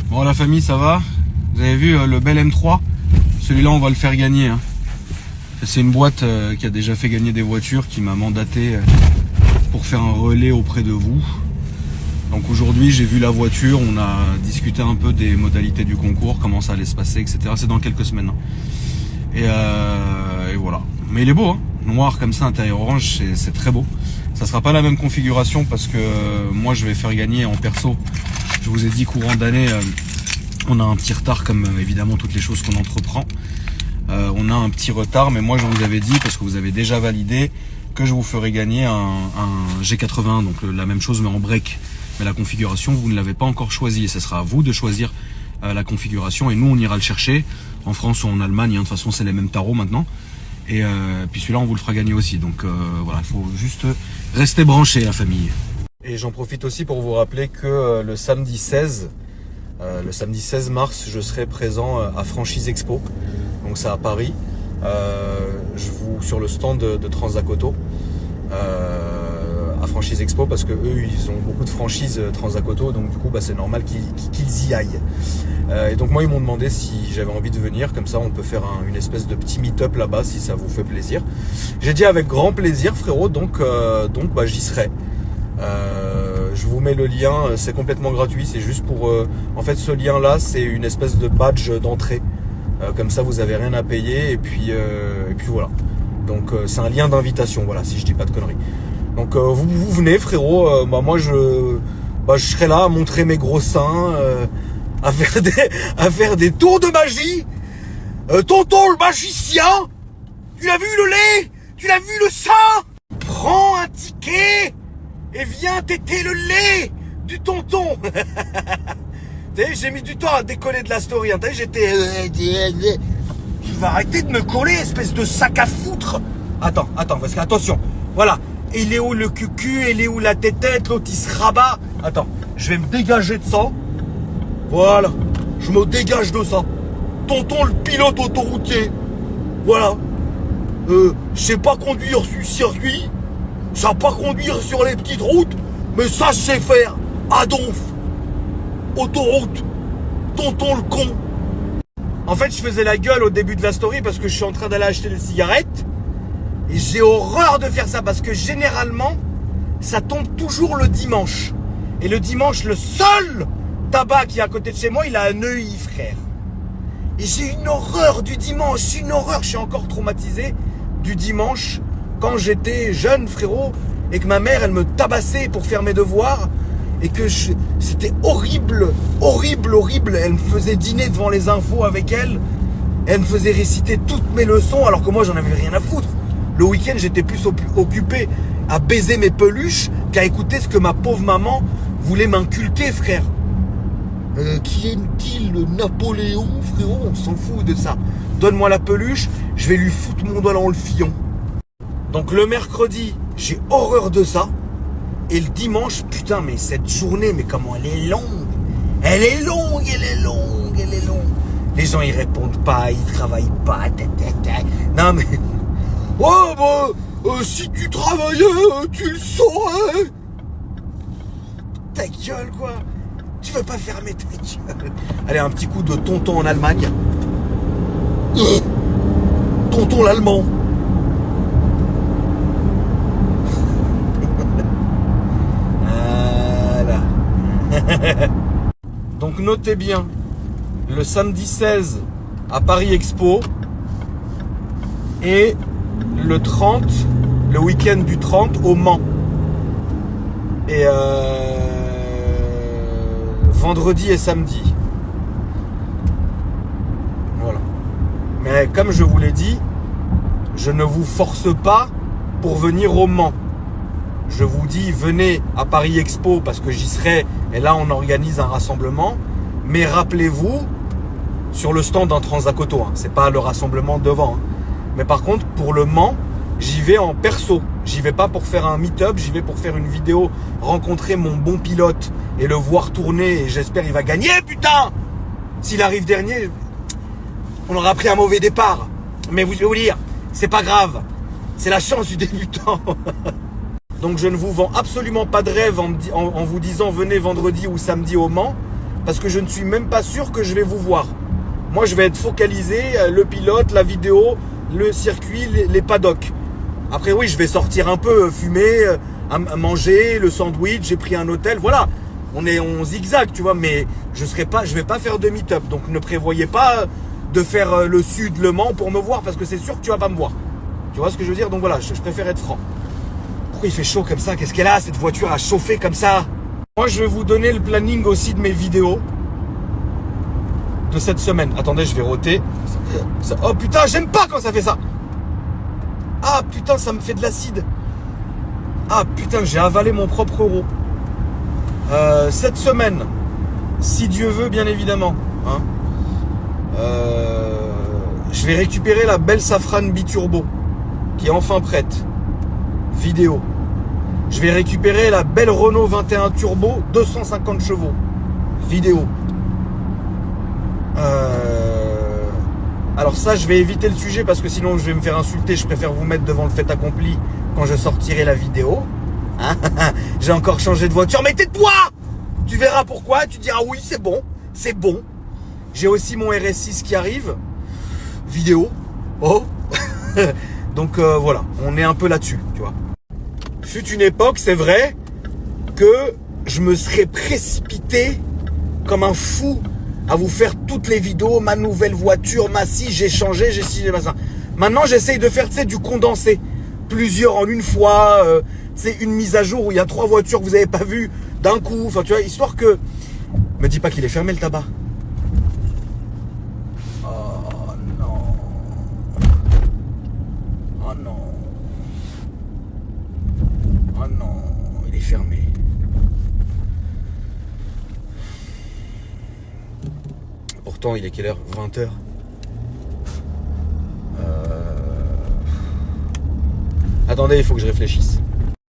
Bon la famille, ça va? Vous avez vu le bel M3? Celui-là on va le faire gagner. Hein. C'est une boîte qui a déjà fait gagner des voitures, qui m'a mandaté pour faire un relais auprès de vous. Donc aujourd'hui j'ai vu la voiture, on a discuté un peu des modalités du concours, comment ça allait se passer, etc. C'est dans quelques semaines. Hein. Et voilà. Mais il est beau, hein, noir comme ça, intérieur orange, c'est très beau. Ça sera pas la même configuration parce que moi je vais faire gagner en perso. Je vous ai dit courant d'année, on a un petit retard comme évidemment toutes les choses qu'on entreprend. On a un petit retard, mais moi je vous avais dit, parce que vous avez déjà validé, que je vous ferai gagner un G80, donc la même chose mais en break. Mais la configuration, vous ne l'avez pas encore choisie. Et ce sera à vous de choisir la configuration. Et nous, on ira le chercher en France ou en Allemagne. Hein. De toute façon, c'est les mêmes tarots maintenant. Et puis celui-là, on vous le fera gagner aussi. Donc voilà, il faut juste rester branché, la famille. Et j'en profite aussi pour vous rappeler que le samedi 16 mars, je serai présent à Franchise Expo. Donc c'est à Paris. Sur le stand de Transac Auto. À Franchise Expo, parce que eux ils ont beaucoup de franchises Transac Auto, donc du coup c'est normal qu'ils y aillent. Et donc moi ils m'ont demandé si j'avais envie de venir, comme ça on peut faire une espèce de petit meet-up là-bas si ça vous fait plaisir. J'ai dit avec grand plaisir frérot, donc j'y serai. Je vous mets le lien, c'est complètement gratuit, c'est juste pour... en fait ce lien là c'est une espèce de badge d'entrée, comme ça vous avez rien à payer, et puis voilà. Donc c'est un lien d'invitation, voilà, si je dis pas de conneries. Donc vous venez frérot, moi je serai là à montrer mes gros seins, à faire des tours de magie. Tonton le magicien, tu l'as vu le lait? Tu l'as vu le sein? Prends un ticket et viens téter le lait du tonton. T'as vu, j'ai mis du temps à décoller de la story, hein. T'as vu, j'étais... Tu vas arrêter de me coller, espèce de sac à foutre. Attends, parce que attention, voilà. Il est où le cucu, il est où la tête, l'autre il se rabat. Attends, je vais me dégager de ça. Voilà, je me dégage de ça. Tonton le pilote autoroutier. Voilà. Je sais pas conduire sur le circuit. Je sais pas conduire sur les petites routes. Mais ça je sais faire. Adonf. Autoroute. Tonton le con. En fait je faisais la gueule au début de la story parce que je suis en train d'aller acheter des cigarettes. Et j'ai horreur de faire ça parce que généralement, ça tombe toujours le dimanche. Et le dimanche, le seul tabac qui est à côté de chez moi, il a un EI, frère. Et j'ai une horreur du dimanche, une horreur. Je suis encore traumatisé du dimanche quand j'étais jeune, frérot, et que ma mère, elle me tabassait pour faire mes devoirs. Et que c'était horrible, horrible, horrible. Elle me faisait dîner devant les infos avec elle. Elle me faisait réciter toutes mes leçons alors que moi, j'en avais rien à foutre. Le week-end, j'étais plus occupé à baiser mes peluches qu'à écouter ce que ma pauvre maman voulait m'inculquer, frère. Qui est-il, Napoléon, frérot? On s'en fout de ça. Donne-moi la peluche, je vais lui foutre mon doigt dans le fion. Donc le mercredi, j'ai horreur de ça. Et le dimanche, putain, mais cette journée, mais comment elle est longue. Elle est longue, elle est longue, elle est longue. Les gens, ils répondent pas, ils travaillent pas. Non, mais... Oh si tu travaillais, tu le saurais. Ta gueule quoi. Tu veux pas fermer ta gueule? Allez, un petit coup de tonton en Allemagne. Tonton l'allemand. Voilà. Donc notez bien, le samedi 16 à Paris Expo et le 30, le week-end du 30 au Mans. Et vendredi et samedi. Voilà. Mais comme je vous l'ai dit, je ne vous force pas pour venir au Mans. Je vous dis, venez à Paris Expo parce que j'y serai. Et là, on organise un rassemblement. Mais rappelez-vous, sur le stand d'un Transac Auto, hein, c'est pas le rassemblement devant. Hein. Mais par contre, pour le Mans, j'y vais en perso. J'y vais pas pour faire un meet-up, j'y vais pour faire une vidéo, rencontrer mon bon pilote et le voir tourner. Et j'espère qu'il va gagner, putain! S'il arrive dernier, on aura pris un mauvais départ. Mais je vais vous dire, C'est pas grave. C'est la chance du débutant. Donc je ne vous vends absolument pas de rêve en vous disant venez vendredi ou samedi au Mans, parce que je ne suis même pas sûr que je vais vous voir. Moi je vais être focalisé, le pilote, la vidéo, le circuit, les paddocks. Après oui, je vais sortir un peu, fumer, à manger, le sandwich, j'ai pris un hôtel, voilà. On zigzag, tu vois, mais je vais pas faire de meet-up. Donc ne prévoyez pas de faire le sud, le Mans pour me voir, parce que c'est sûr que tu vas pas me voir. Tu vois ce que je veux dire? Donc voilà, je préfère être franc. Pourquoi il fait chaud comme ça? Qu'est-ce qu'elle a, cette voiture à chauffer comme ça? Moi, je vais vous donner le planning aussi de mes vidéos de cette semaine. Attendez, je vais roter. Oh putain, j'aime pas quand ça fait ça. Ah putain, ça me fait de l'acide. Ah putain, j'ai avalé mon propre euro. Cette semaine, si Dieu veut, bien évidemment, hein, je vais récupérer la belle Safran biturbo qui est enfin prête. Vidéo. Je vais récupérer la belle Renault 21 Turbo 250 chevaux. Vidéo. Alors ça, je vais éviter le sujet parce que sinon je vais me faire insulter. Je préfère vous mettre devant le fait accompli quand je sortirai la vidéo. Hein? J'ai encore changé de voiture. Mais tais-toi! Tu verras pourquoi. Tu diras oui, c'est bon. C'est bon. J'ai aussi mon RS6 qui arrive. Vidéo. Oh. Donc voilà, on est un peu là-dessus, tu vois. Fut une époque, c'est vrai, que je me serais précipité comme un fou à vous faire toutes les vidéos, ma nouvelle voiture, j'ai changé, j'ai ci, j'ai ça. Maintenant, j'essaye de faire, tu sais, du condensé. Plusieurs en une fois, c'est une mise à jour où il y a 3 voitures que vous n'avez pas vues d'un coup. Enfin, tu vois, histoire que... Me dis pas qu'il est fermé, le tabac. Oh non. Oh non. Oh non, il est fermé. Pourtant, il est quelle heure? 20h. Attendez, il faut que je réfléchisse.